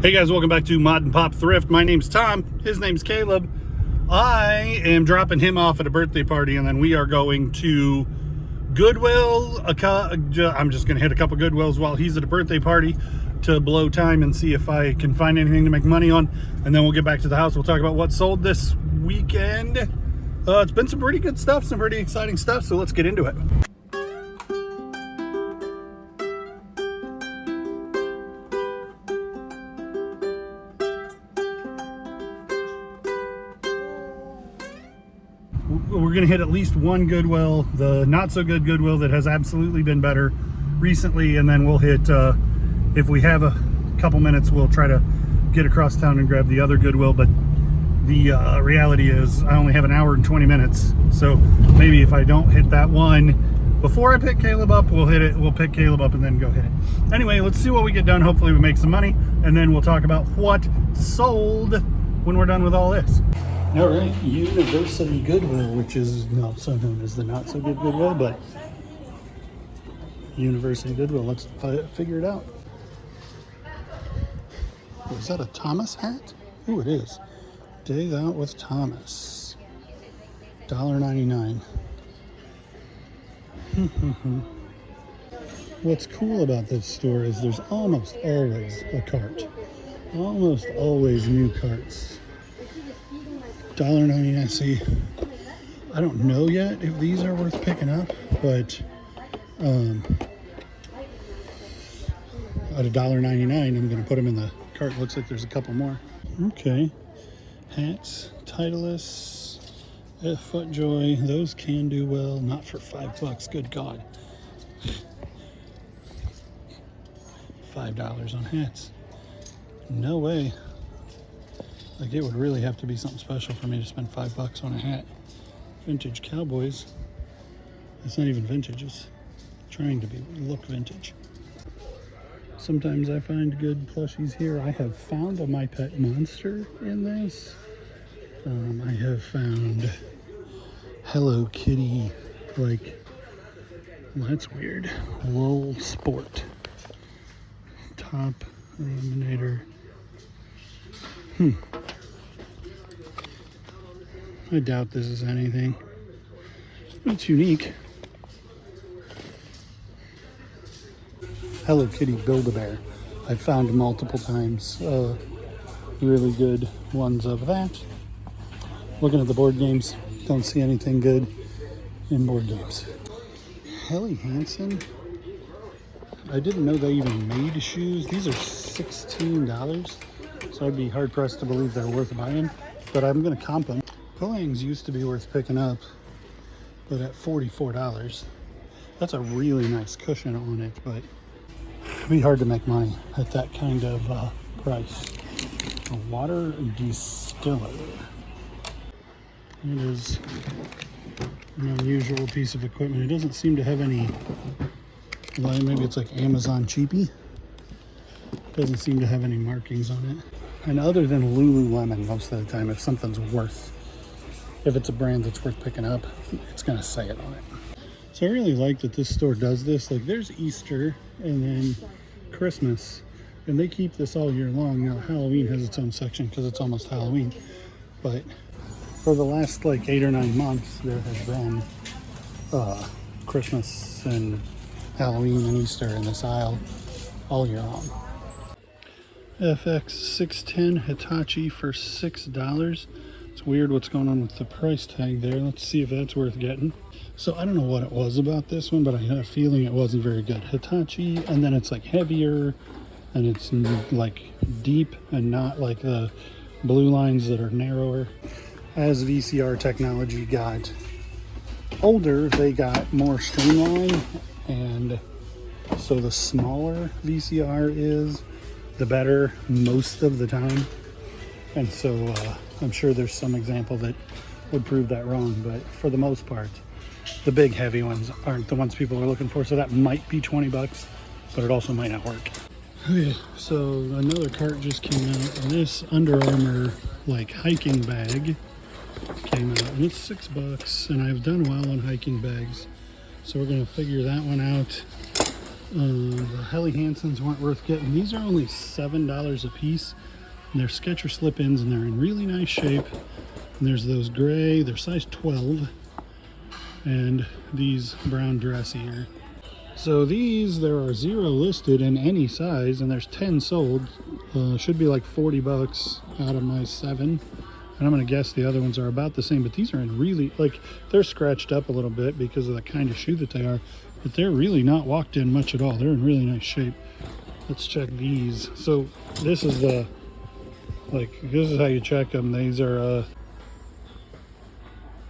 Hey guys, welcome back to Mod and Pop Thrift. My name's Tom. His name's Caleb. I am dropping him off at a birthday party, and then we are going to Goodwill. I'm just going to hit a couple Goodwills while he's at a birthday party to blow time and see if I can find anything to make money on. And then we'll get back to the house. We'll talk about what sold this weekend. It's been some pretty good stuff, some pretty exciting stuff, so let's get into it. We're going to hit at least one Goodwill, the not so good Goodwill that has absolutely been better recently, and then we'll hit, if we have a couple minutes, we'll try to get across town and grab the other Goodwill. But the reality is I only have an hour and 20 minutes, so maybe if I don't hit that one before I pick Caleb up, we'll hit it. We'll pick Caleb up and then go hit it. Anyway, let's see what we get done. Hopefully we make some money, and then we'll talk about what sold when we're done with all this. All right, University Goodwill, which is also known as the not so good Goodwill, but University Goodwill. Let's figure it out. Oh, is that a Thomas hat? Oh, it is. Days Out with Thomas. $1.99. What's cool about this store is there's almost always a cart. Almost always new carts. $1.99. See, I don't know yet if these are worth picking up, but at $1.99, I'm going to put them in the cart. Looks like there's a couple more. Okay, hats, Titleist, FootJoy. Those can do well. Not for $5. Good God, $5 on hats. No way. Like, it would really have to be something special for me to spend $5 on a hat. Vintage Cowboys. It's not even vintage. It's trying to look vintage. Sometimes I find good plushies here. I have found a My Pet Monster in this. I have found Hello Kitty. Like, well, that's weird. Lol Sport. Top Eliminator. I doubt this is anything. It's unique. Hello Kitty Build-A-Bear. I've found multiple times really good ones of that. Looking at the board games, don't see anything good in board games. Helly Hansen. I didn't know they even made shoes. These are $16, so I'd be hard pressed to believe they're worth buying, but I'm gonna comp them. Poangs used to be worth picking up, but at $44. That's a really nice cushion on it, but it'd be hard to make money at that kind of price. A water distiller. It is an unusual piece of equipment. It doesn't seem to have any, well, maybe it's like Amazon cheapy. Doesn't seem to have any markings on it. And other than Lululemon, most of the time, if something's worth, if it's a brand that's worth picking up, it's gonna say it on it. So I really like that this store does this. Like, there's Easter and then Christmas, and they keep this all year long. Now Halloween has its own section because it's almost Halloween, but for the last like 8 or 9 months, there has been Christmas and Halloween and Easter in this aisle all year long. FX 610 Hitachi for $6. It's weird what's going on with the price tag there. Let's see if that's worth getting. So I don't know what it was about this one, but I had a feeling it wasn't very good. Hitachi, and then it's like heavier, and it's like deep and not like the blue lines that are narrower. As VCR technology got older, they got more streamlined, and so the smaller VCR is, the better most of the time. And so I'm sure there's some example that would prove that wrong, but for the most part, the big heavy ones aren't the ones people are looking for. So that might be $20, but it also might not work. Okay, so another cart just came out, and this Under Armour like hiking bag came out, and it's $6, and I've done well on hiking bags, so we're gonna figure that one out. The Helly Hansons weren't worth getting. These are only $7 a piece. And they're Sketcher slip-ins, and they're in really nice shape. And there's those gray, they're size 12. And these brown dressy here. So these, there are 0 listed in any size, and there's 10 sold. Should be like 40 bucks out of my 7. And I'm gonna guess the other ones are about the same, but these are in really, like, they're scratched up a little bit because of the kind of shoe that they are, but they're really not walked in much at all. They're in really nice shape. Let's check these. So this is the, like, this is how you check them. These are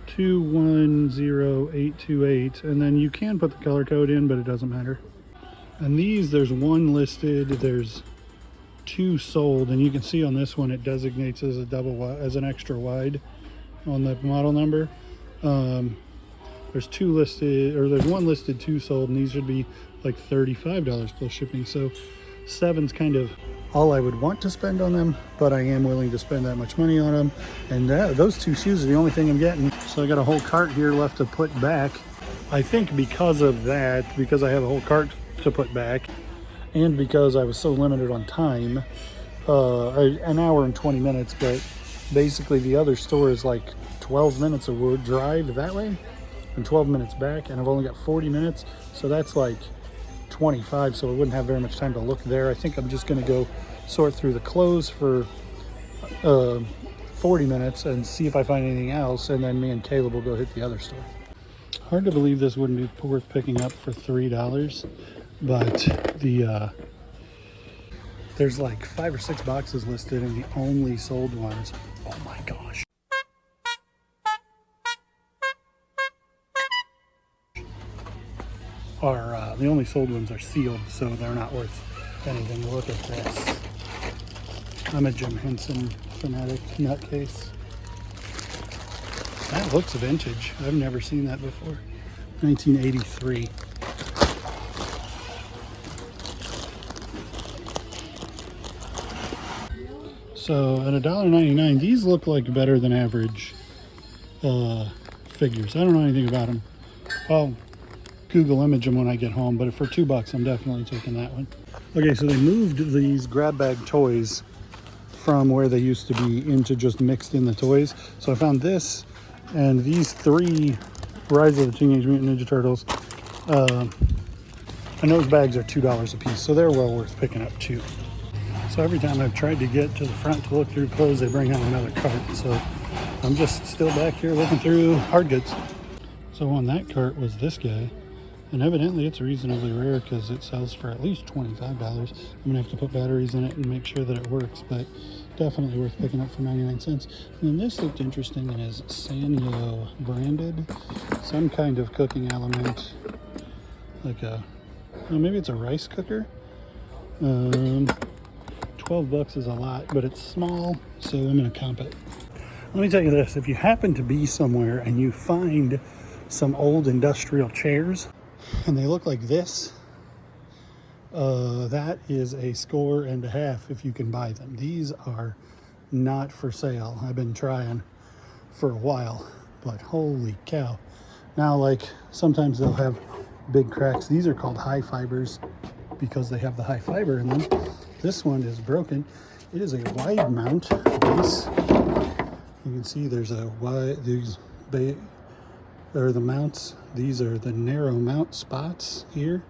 210828, and then you can put the color code in, but it doesn't matter. And these, there's 1 listed, there's 2 sold, and you can see on this one it designates as a as an extra wide on the model number. There's 2 listed, or there's 1 listed, 2 sold, and these should be like $35 plus shipping. So 7's kind of all I would want to spend on them, but I am willing to spend that much money on them. And those 2 shoes are the only thing I'm getting. So I got a whole cart here left to put back. I think because of that, because I have a whole cart to put back, and because I was so limited on time, an hour and 20 minutes, but basically the other store is like 12 minutes of wood drive that way and 12 minutes back, and I've only got 40 minutes, so that's like 25, so I wouldn't have very much time to look there. I think I'm just gonna go sort through the clothes for 40 minutes and see if I find anything else, and then me and Caleb will go hit the other store. Hard to believe this wouldn't be worth picking up for $3, but there's like 5 or 6 boxes listed, and the only sold ones, oh my gosh, are the only sold ones are sealed, so they're not worth anything. Look at this. I'm a Jim Henson fanatic nutcase. That looks vintage. I've never seen that before. 1983. So at $1.99, these look like better than average figures. I don't know anything about them. I'll Google image them when I get home, but for $2, I'm definitely taking that one. Okay, so they moved these grab bag toys from where they used to be into just mixed in the toys. So I found this and these 3 Rise of the Teenage Mutant Ninja Turtles. And those bags are $2 a piece, so they're well worth picking up too. So every time I've tried to get to the front to look through clothes, they bring out another cart. So I'm just still back here looking through hard goods. So on that cart was this guy. And evidently it's reasonably rare because it sells for at least $25. I'm gonna have to put batteries in it and make sure that it works, but definitely worth picking up for 99 cents. And then this looked interesting and is Sanyo branded. Some kind of cooking element, like a, well, maybe it's a rice cooker. 12 bucks is a lot, but it's small, so I'm gonna comp it. Let me tell you this, if you happen to be somewhere and you find some old industrial chairs, and they look like this, that is a $1.50 if you can buy them. These are not for sale. I've been trying for a while, but holy cow. Now, like, sometimes they'll have big cracks. These are called high fibers because they have the high fiber in them. This one is broken. It is a wide mount base. You can see there's a wide, are the mounts. These are the narrow mount spots here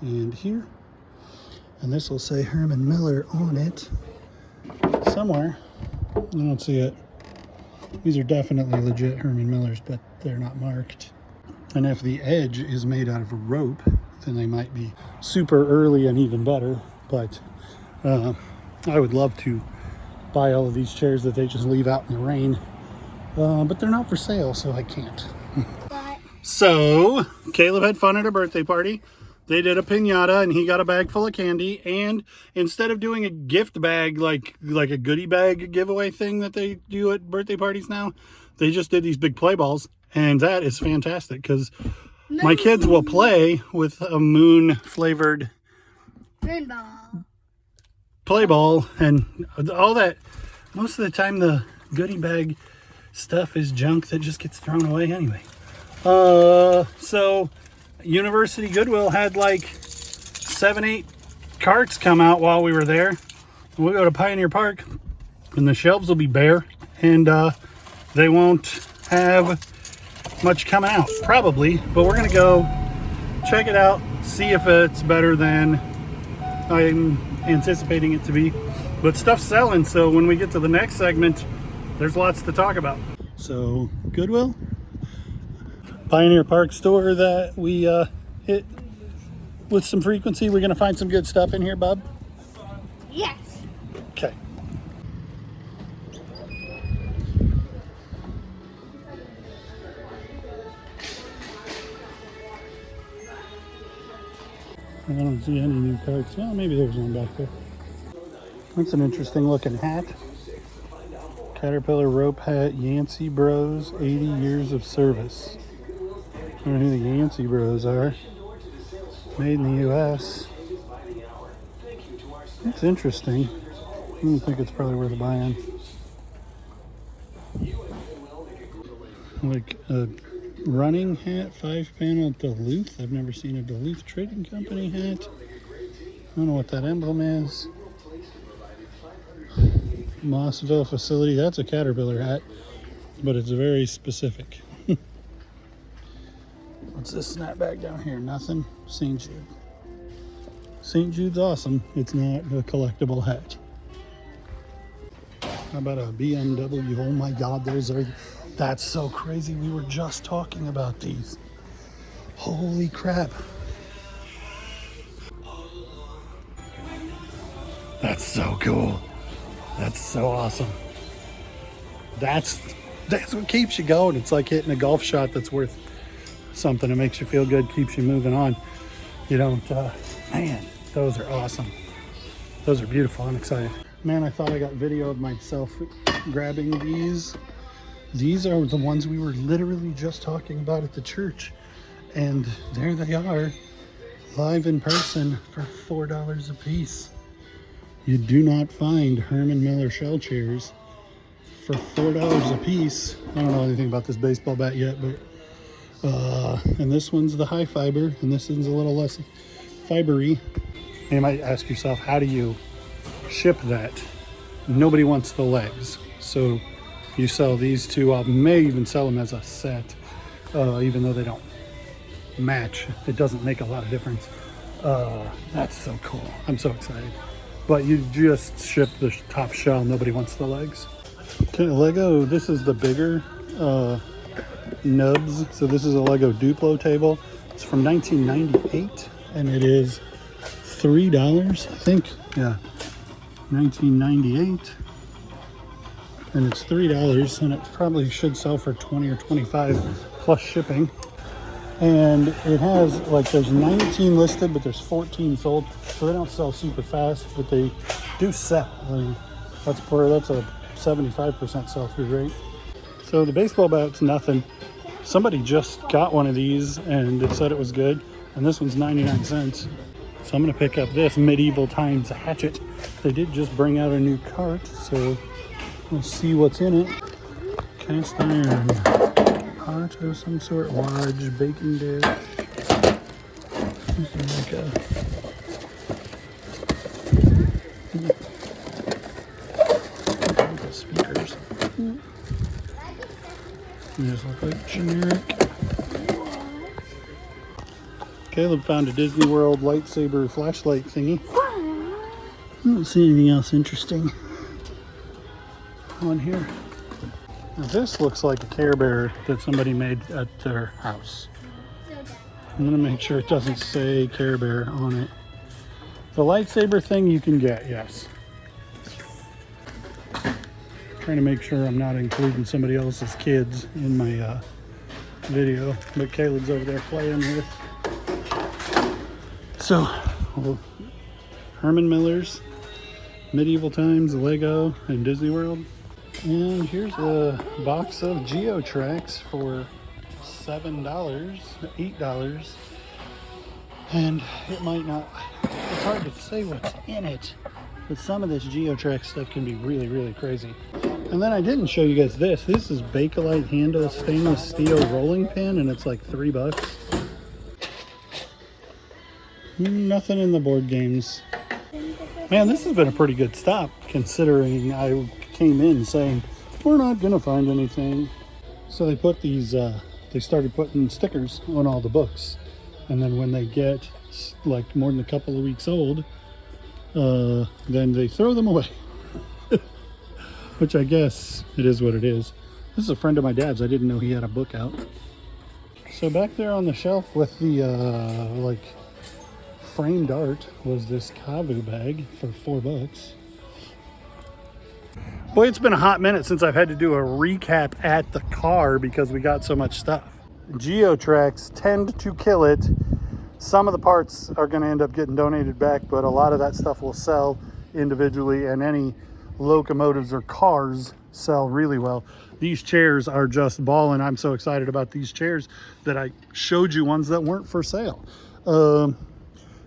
and here, and this will say Herman Miller on it somewhere. I don't see it. These are definitely legit Herman Millers, but they're not marked. And if the edge is made out of rope, then they might be super early and even better. But I would love to buy all of these chairs that they just leave out in the rain, but they're not for sale, so I can't. So Caleb had fun at a birthday party. They did a piñata and he got a bag full of candy, and instead of doing a gift bag like a goodie bag giveaway thing that they do at birthday parties now, they just did these big play balls, and that is fantastic because my kids will play with a moon flavored play ball and all that. Most of the time the goodie bag stuff is junk that just gets thrown away anyway. So University Goodwill had like 7, 8 carts come out while we were there. We'll go to Pioneer Park and the shelves will be bare, and they won't have much coming out, probably, but we're gonna go check it out, see if it's better than I'm anticipating it to be. But stuff's selling, so when we get to the next segment, there's lots to talk about. So Goodwill, Pioneer Park store that we hit with some frequency. We're gonna find some good stuff in here, Bub? Yes. Okay. I don't see any new carts. Well, maybe there's one back there. That's an interesting looking hat. Caterpillar rope hat, Yancey Bros, 80 years of service. I don't know who the Yancey Bros are. Made in the US. It's interesting. I don't think it's probably worth buying. Like a running hat, 5-panel Duluth. I've never seen a Duluth Trading Company hat. I don't know what that emblem is. Mossville facility. That's a Caterpillar hat, but it's very specific. What's this snapback down here? Nothing. St. Jude. St. Jude's awesome. It's not a collectible hat. How about a BMW? Oh my God, that's so crazy. We were just talking about these. Holy crap. That's so cool. That's so awesome. That's what keeps you going. It's like hitting a golf shot that's worth something. It makes you feel good, keeps you moving on. You don't, man, those are awesome. Those are beautiful. I'm excited. Man, I thought I got video of myself grabbing these. These are the ones we were literally just talking about at the church. And there they are, live in person for $4 a piece. You do not find Herman Miller shell chairs for $4 a piece. I don't know anything about this baseball bat yet, but and this one's the high fiber, and this one's a little less fibery. And you might ask yourself, how do you ship that? Nobody wants the legs, so you sell these two. I may even sell them as a set, even though they don't match. It doesn't make a lot of difference. That's so cool. I'm so excited. But you just ship the top shell. Nobody wants the legs. Okay, Lego, this is the bigger nubs. So this is a Lego Duplo table. It's from 1998, and it is $3, I think. Yeah, 1998. And it's $3, and it probably should sell for $20 or $25 plus shipping. And it has, like, there's 19 listed, but there's 14 sold. So they don't sell super fast, but they do sell. I mean, that's a 75% sell-through rate. So the baseball bat's nothing. Somebody just got one of these and it said it was good. And this one's 99 cents. So I'm gonna pick up this Medieval Times hatchet. They did just bring out a new cart, so we'll see what's in it. Cast iron pot of some sort, lodge, baking dish. This is like a speakers. They just look like generic. Caleb found a Disney World lightsaber flashlight thingy. I don't see anything else interesting on here. Now this looks like a Care Bear that somebody made at their house. I'm gonna make sure it doesn't say Care Bear on it. The lightsaber thing you can get, yes. Trying to make sure I'm not including somebody else's kids in my video, but Caleb's over there playing with. So, Herman Miller's, Medieval Times, Lego, and Disney World. And here's a box of GeoTracks for $7, $8. And it might not, it's hard to say what's in it, but some of this GeoTrack stuff can be really, really crazy. And then I didn't show you guys this. This is Bakelite handle stainless steel rolling pin, and it's like $3. Nothing in the board games. Man, this has been a pretty good stop considering I came in saying we're not gonna find anything. So they put these, they started putting stickers on all the books, and then when they get like more than a couple of weeks old, then they throw them away. Which I guess it is what it is. This is a friend of my dad's. I didn't know he had a book out. So back there on the shelf with the like framed art was this Kavu bag for $4. Boy, it's been a hot minute since I've had to do a recap at the car because we got so much stuff. Geotracks tend to kill it. Some of the parts are going to end up getting donated back, but a lot of that stuff will sell individually, and any locomotives or cars sell really well. These chairs are just balling. I'm so excited about these chairs that I showed you ones that weren't for sale.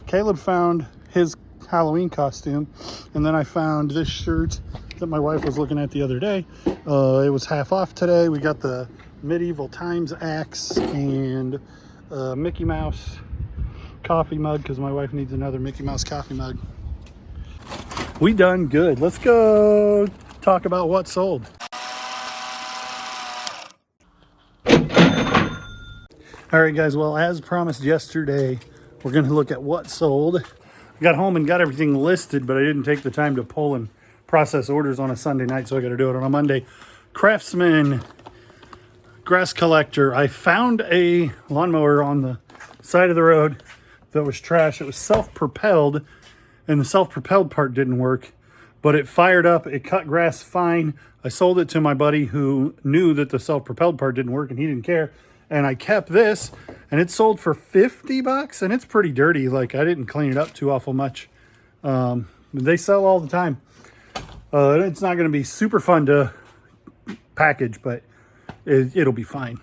Caleb found his Halloween costume, and then I found this shirt that my wife was looking at the other day. It was half off today. We got the medieval times axe and Mickey Mouse coffee mug because my wife needs another Mickey Mouse coffee mug. We done good. Let's go talk about what sold. All right, guys. Well, as promised yesterday, we're going to look at what sold. I got home and got everything listed, but I didn't take the time to pull and process orders on a Sunday night, so I got to do it on a Monday. Craftsman grass collector. I found a lawnmower on the side of the road that was trash. It was self-propelled, and the self-propelled part didn't work, but it fired up. It cut grass fine. I sold it to my buddy who knew that the self-propelled part didn't work, and he didn't care. And I kept this, and it sold for $50, and it's pretty dirty. Like, I didn't clean it up too awful much. They sell all the time. It's not going to be super fun to package, but it'll be fine.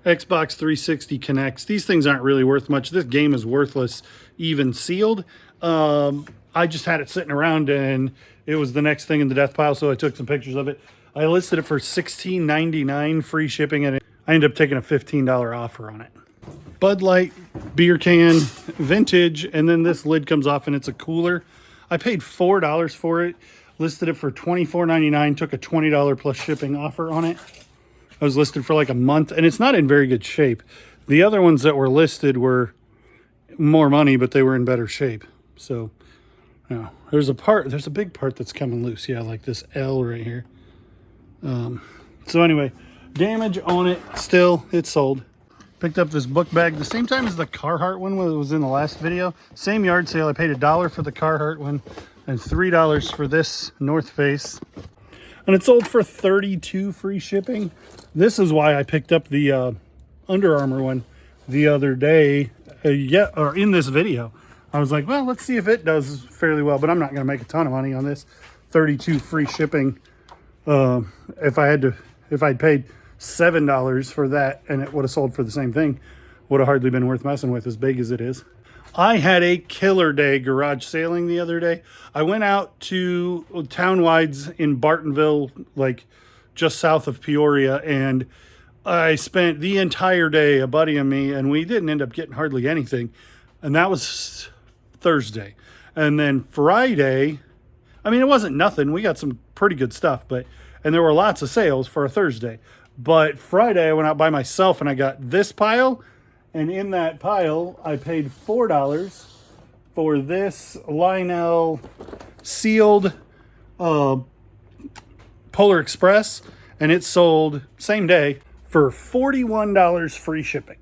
Xbox 360 Connects. These things aren't really worth much. This game is worthless, even sealed. I just had it sitting around, and it was the next thing in the death pile, so I took some pictures of it. I listed it for $16.99 free shipping, and I ended up taking a $15 offer on it. Bud Light beer can, vintage, and then this lid comes off, and it's a cooler. I paid $4 for it, listed it for $24.99, took a $20 plus shipping offer on it. I was listed for like a month, and it's not in very good shape. The other ones that were listed were more money, but they were in better shape. So, you know, there's a big part that's coming loose. Yeah, like this L right here. So anyway, damage on it still, it's sold. Picked up this book bag the same time as the Carhartt one was in the last video. Same yard sale. I paid $1 for the Carhartt one and $3 for this North Face. And it sold for $32 free shipping. This is why I picked up the Under Armour one the other day, or in this video. I was like, well, let's see if it does fairly well, but I'm not going to make a ton of money on this. $32 free shipping. If I'd paid $7 for that and it would have sold for the same thing, would have hardly been worth messing with, as big as it is. I had a killer day garage sailing the other day. I went out to Townwides in Bartonville, like just south of Peoria, and I spent the entire day, a buddy and me, and we didn't end up getting hardly anything. And that was Thursday. And then Friday, I mean, it wasn't nothing. We got some pretty good stuff, and there were lots of sales for a Thursday. But Friday, I went out by myself and I got this pile. And in that pile, I paid $4 for this Lionel sealed Polar Express. And it sold same day for $41 free shipping.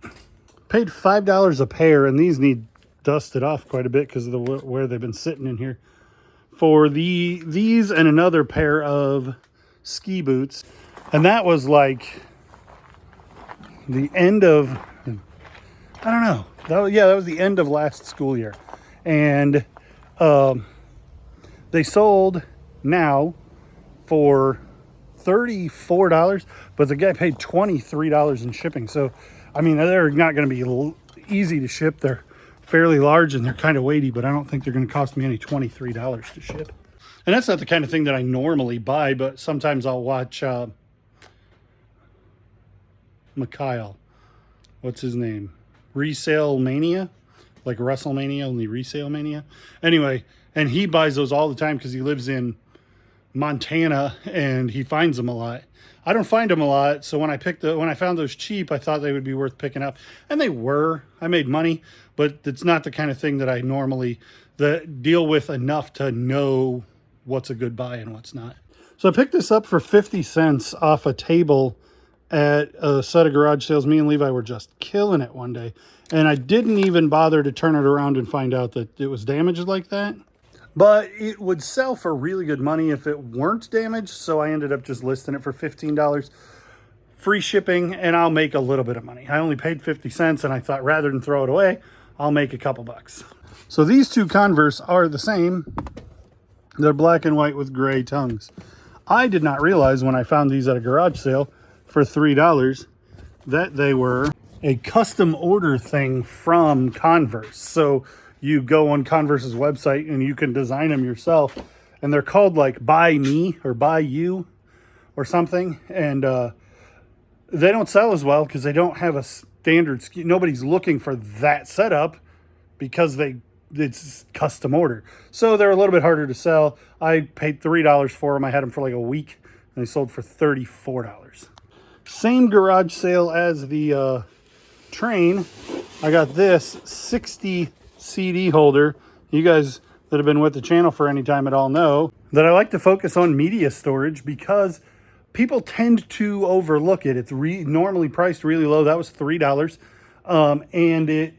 Paid $5 a pair, and these need dusted off quite a bit because of the where they've been sitting in here. For these and another pair of ski boots. And that was like the end of, I don't know. That was the end of last school year. And they sold now for $34, but the guy paid $23 in shipping. So, I mean, they're not going to be easy to ship. They're fairly large and they're kind of weighty, but I don't think they're going to cost me any $23 to ship. And that's not the kind of thing that I normally buy, but sometimes I'll watch Mikhail. What's his name? Resale Mania. like WrestleMania, only Resale Mania. Anyway, and he buys those all the time because he lives in Montana and he finds them a lot. I don't find them a lot, so when I found those cheap, I thought they would be worth picking up, and they were. I made money, but it's not the kind of thing that I normally deal with enough to know what's a good buy and what's not. So I picked this up for 50 cents off a table at a set of garage sales. Me and Levi were just killing it one day, and I didn't even bother to turn it around and find out that it was damaged like that. But it would sell for really good money if it weren't damaged, so I ended up just listing it for $15. Free shipping, and I'll make a little bit of money. I only paid 50 cents, and I thought rather than throw it away, I'll make a couple bucks. So these two Converse are the same. They're black and white with gray tongues. I did not realize when I found these at a garage sale for $3 that they were a custom order thing from Converse. So you go on Converse's website and you can design them yourself, and they're called like Buy Me or Buy You or something, and they don't sell as well because they don't have a standard SKU. Nobody's looking for that setup because it's custom order, so they're a little bit harder to sell. I paid $3 for them. I had them for like a week, and they sold for $34. Same garage sale as the train. I got this 60 CD holder. You guys that have been with the channel for any time at all know that I like to focus on media storage because people tend to overlook it. It's normally priced really low. That was $3. And it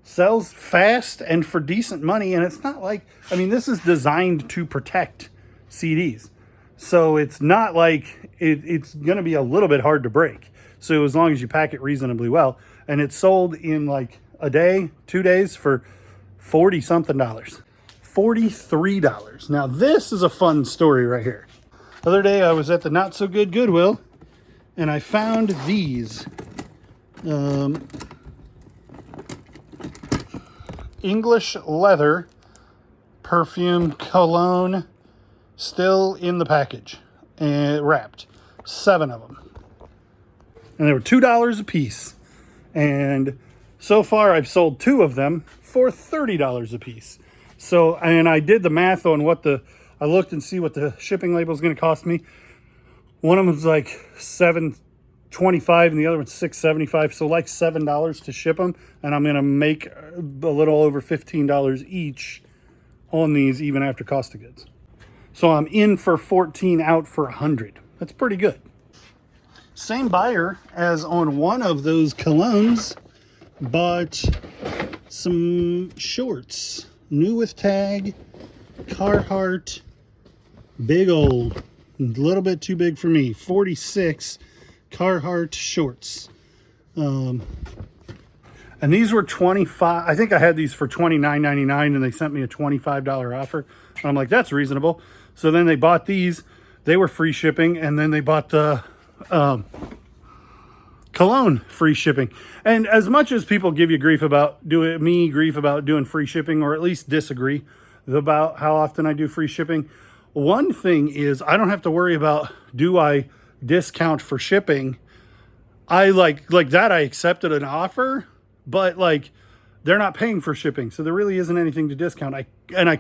sells fast and for decent money. And it's not like, I mean, this is designed to protect CDs. So it's not like it's going to be a little bit hard to break. So as long as you pack it reasonably well. And it's sold in like a day, 2 days for $40 something. $43. Now this is a fun story right here. The other day I was at the not so good Goodwill and I found these English leather perfume cologne, still in the package and wrapped. 7 of them. And they were $2 a piece. And so far I've sold 2 of them for $30 a piece. So, and I did the math on I looked and see what the shipping label is going to cost me. One of them was like $7.25 and the other one's $6.75. So like $7 to ship them. And I'm going to make a little over $15 each on these, even after cost of goods. So I'm in for 14, out for 100. That's pretty good. Same buyer as on one of those colognes bought some shorts, new with tag, Carhartt, big old, a little bit too big for me, 46 Carhartt shorts. And these were $25. I think I had these for $29.99 and they sent me a $25 offer. And I'm like, that's reasonable. So then they bought these. They were free shipping, and then they bought the cologne free shipping. And as much as people give you grief about doing free shipping, or at least disagree about how often I do free shipping, one thing is I don't have to worry about, do I discount for shipping? I like that I accepted an offer, but like they're not paying for shipping, so there really isn't anything to discount. I can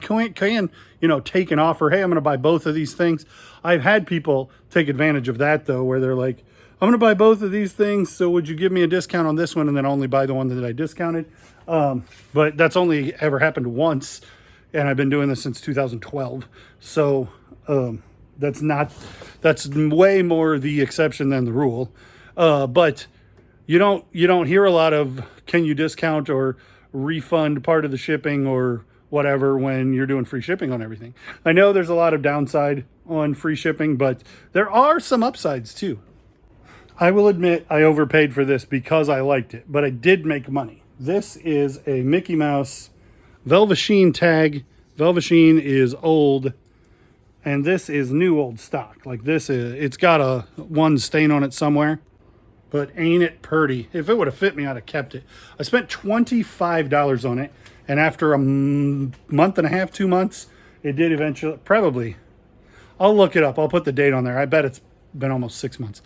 take an offer. Hey, I'm going to buy both of these things. I've had people take advantage of that though, where they're like, I'm going to buy both of these things, so would you give me a discount on this one and then only buy the one that I discounted? But that's only ever happened once, and I've been doing this since 2012. So that's way more the exception than the rule. But you don't hear a lot of, can you discount or refund part of the shipping or whatever when you're doing free shipping on everything. I know there's a lot of downside on free shipping, but there are some upsides too. I will admit I overpaid for this because I liked it, but I did make money. This is a Mickey Mouse Velveteen tag. Velveteen is old, and this is new old stock. Like this it's got one stain on it somewhere. But ain't it purty? If it would have fit me, I'd have kept it. I spent $25 on it, and after a month and a half, 2 months, it did eventually, probably, I'll look it up. I'll put the date on there. I bet it's been almost 6 months.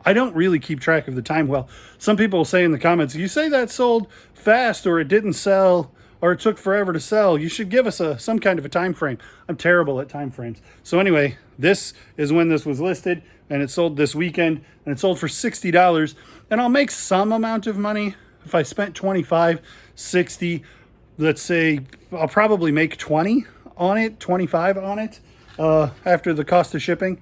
I don't really keep track of the time well. Some people will say in the comments, you say that sold fast or it didn't sell or it took forever to sell. You should give us some kind of a time frame. I'm terrible at time frames. So anyway, this is when this was listed and it sold this weekend and it sold for $60. And I'll make some amount of money. If I spent 25, 60, let's say I'll probably make 20 on it, 25 on it after the cost of shipping.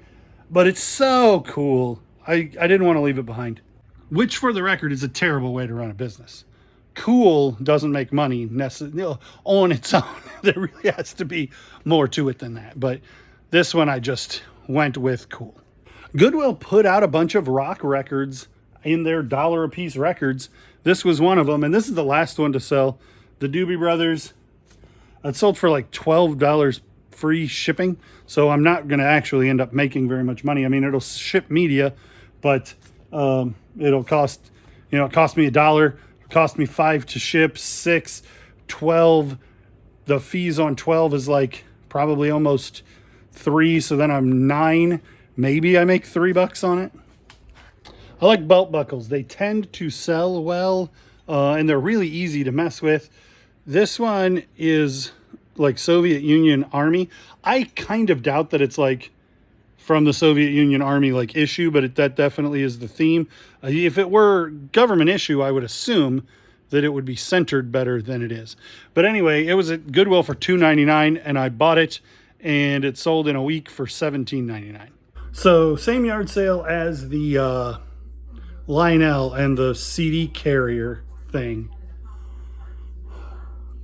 But it's so cool. I didn't want to leave it behind. Which, for the record, is a terrible way to run a business. Cool doesn't make money necessarily on its own. There really has to be more to it than that. But this one I just went with cool. Goodwill put out a bunch of rock records in their $1 a piece records. This was one of them, and this is the last one to sell. The Doobie Brothers. It sold for like $12 free shipping, so I'm not going to actually end up making very much money. I mean, it'll ship media, but it'll cost, it cost me $1. It cost me $5 to ship, $6, $12. The fees on 12 is like probably almost $3, so then I'm $9. Maybe I make $3 on it. I like belt buckles. They tend to sell well, and they're really easy to mess with. This one is like Soviet Union Army. I kind of doubt that it's like from the Soviet Union Army like issue, but that definitely is the theme. If it were government issue, I would assume that it would be centered better than it is. But anyway, it was at Goodwill for $2.99, and I bought it, and it sold in a week for $17.99. So same yard sale as the Lionel and the CD carrier thing.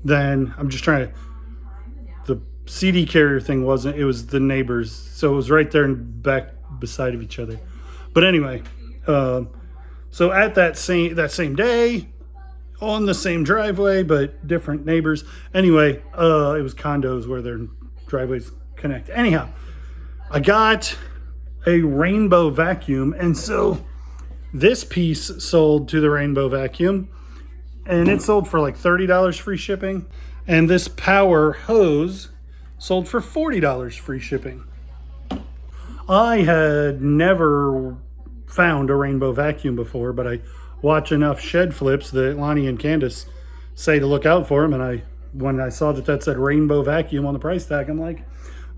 Then I'm just trying to, the CD carrier thing wasn't, it was the neighbors. So it was right there and back beside of each other. But anyway, so at that same day, on the same driveway, but different neighbors. Anyway, it was condos where their driveways connect. Anyhow, I got a rainbow vacuum, and so this piece sold to the rainbow vacuum, and it sold for like $30 free shipping. And this power hose sold for $40 free shipping. I had never found a rainbow vacuum before, but I watch enough shed flips that Lonnie and Candace say to look out for them. And when I saw that said rainbow vacuum on the price tag, I'm like,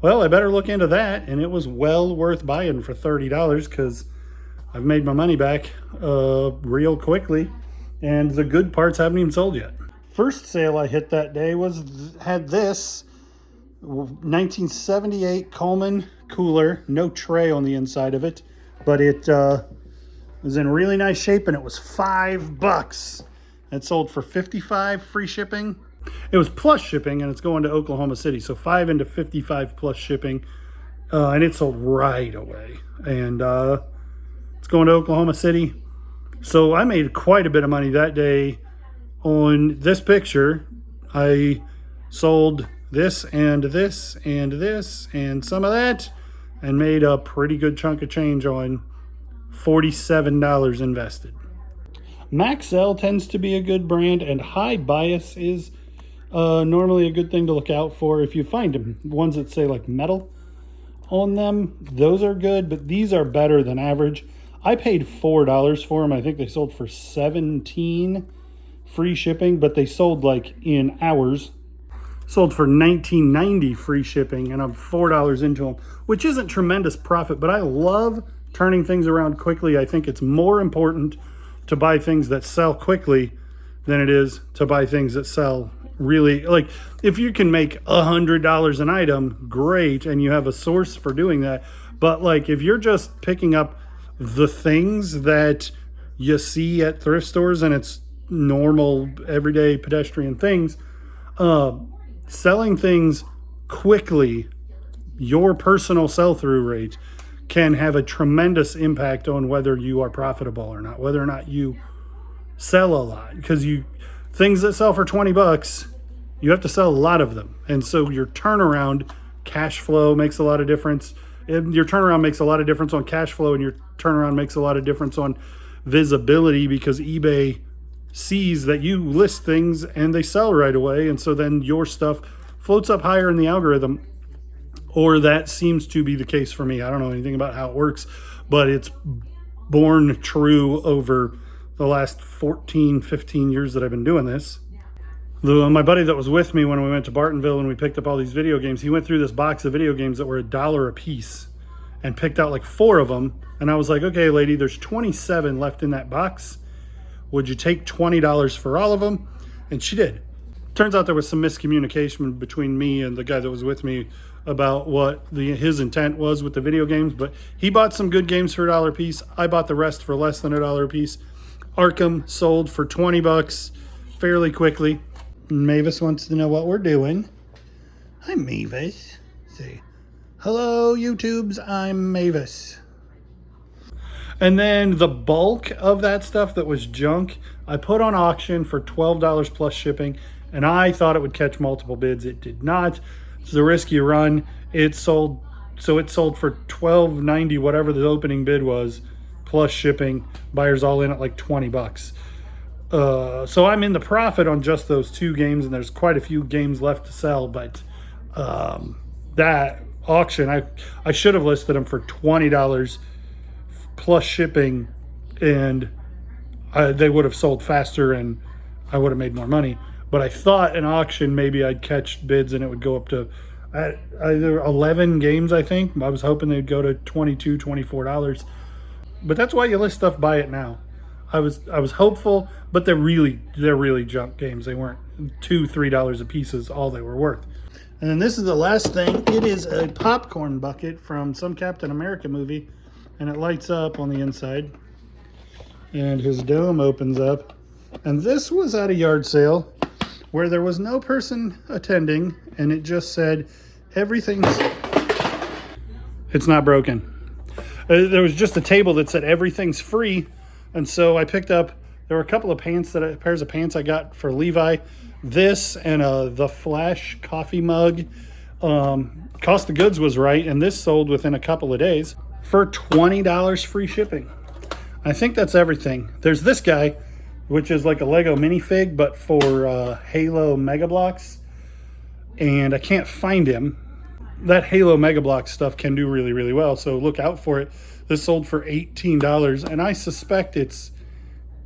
well, I better look into that. And it was well worth buying for $30 because I've made my money back real quickly. And the good parts haven't even sold yet. First sale I hit that day had this 1978 Coleman cooler, no tray on the inside of it, but it was in really nice shape, and it was $5. It sold for $55 free shipping. It was plus shipping, and it's going to Oklahoma City, so $5 into $55 plus shipping, and it sold right away. And it's going to Oklahoma City. So I made quite a bit of money that day on this picture. I sold this and this and this and some of that and made a pretty good chunk of change on $47 invested. Maxell tends to be a good brand, and High Bias is normally a good thing to look out for. If you find them, ones that say like metal on them, those are good, but these are better than average. I paid $4 for them. I think they sold for $17 free shipping, but they sold like in hours. Sold for $19.90 free shipping, and I'm $4 into them, which isn't tremendous profit, but I love turning things around quickly. I think it's more important to buy things that sell quickly than it is to buy things that sell really, like if you can make $100 an item, great, and you have a source for doing that. But like if you're just picking up the things that you see at thrift stores and it's normal everyday pedestrian things, selling things quickly, your personal sell-through rate can have a tremendous impact on whether you are profitable or not, whether or not you sell a lot. Because things that sell for $20, you have to sell a lot of them. And so your turnaround cash flow makes a lot of difference. Your turnaround makes a lot of difference on cash flow, and your turnaround makes a lot of difference on visibility, because eBay sees that you list things and they sell right away. And so then your stuff floats up higher in the algorithm, or that seems to be the case for me. I don't know anything about how it works, but it's borne true over the last 14, 15 years that I've been doing this. My buddy that was with me when we went to Bartonville and we picked up all these video games, he went through this box of video games that were $1 a piece and picked out like 4 of them. And I was like, okay, lady, there's 27 left in that box. Would you take $20 for all of them? And she did. Turns out there was some miscommunication between me and the guy that was with me about what his intent was with the video games, but he bought some good games for $1 a piece. I bought the rest for less than $1 a piece. Arkham sold for 20 bucks fairly quickly. Mavis wants to know what we're doing. Hi, Mavis. Say, hello, YouTubes, I'm Mavis. And then the bulk of that stuff that was junk, I put on auction for $12 plus shipping, and I thought it would catch multiple bids. It did not. It's the risk you run. It sold for $12.90, whatever the opening bid was, plus shipping. Buyers all in at like 20 bucks. So I'm in the profit on just those 2 games, and there's quite a few games left to sell, but that auction, I should have listed them for $20 plus shipping, and they would have sold faster and I would have made more money. But I thought an auction, maybe I'd catch bids and it would go up to either 11 games, I think. I was hoping they'd go to $22, $24. But that's why you list stuff, buy it now. I was hopeful, but they're really junk games. They weren't $2, $3 a piece is all they were worth. And then this is the last thing. It is a popcorn bucket from some Captain America movie, and it lights up on the inside. And his dome opens up. And this was at a yard sale where there was no person attending, and it just said, it's not broken. There was just a table that said everything's free. And so I picked up, there were a couple of pairs of pants I got for Levi. This and the Flash coffee mug. Cost of goods was right, and this sold within a couple of days for $20 free shipping. I think that's everything. There's this guy, which is like a Lego minifig, but for Halo Mega Bloks. And I can't find him. That Halo Mega Bloks stuff can do really, really well, so look out for it. This sold for $18, and I suspect it's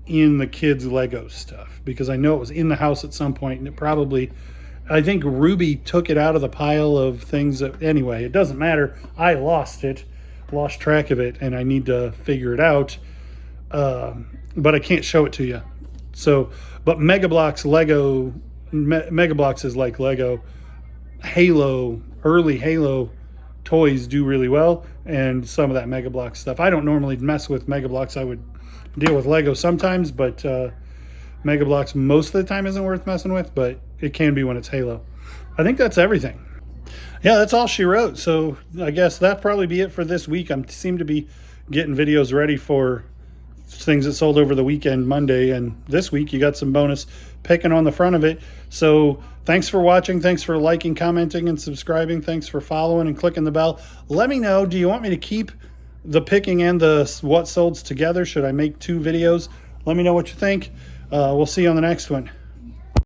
in the kids' Lego stuff because I know it was in the house at some point, and it probably, I think Ruby took it out of the pile of things. Anyway, it doesn't matter. I lost track of it, and I need to figure it out, but I can't show it to you. So, but Mega Bloks Mega Bloks is like Lego. Early Halo toys do really well, and some of that Mega Bloks stuff. I don't normally mess with Mega Bloks. I would deal with Lego sometimes, but Mega Bloks most of the time isn't worth messing with, but it can be when it's Halo. I think that's everything. Yeah, that's all she wrote. So I guess that'll probably be it for this week. I seem to be getting videos ready for things that sold over the weekend, Monday, and this week you got some bonus picking on the front of it. So thanks for watching. Thanks for liking, commenting, and subscribing. Thanks for following and clicking the bell. Let me know, do you want me to keep the picking and the what solds together? Should I make 2 videos? Let me know what you think. We'll see you on the next one.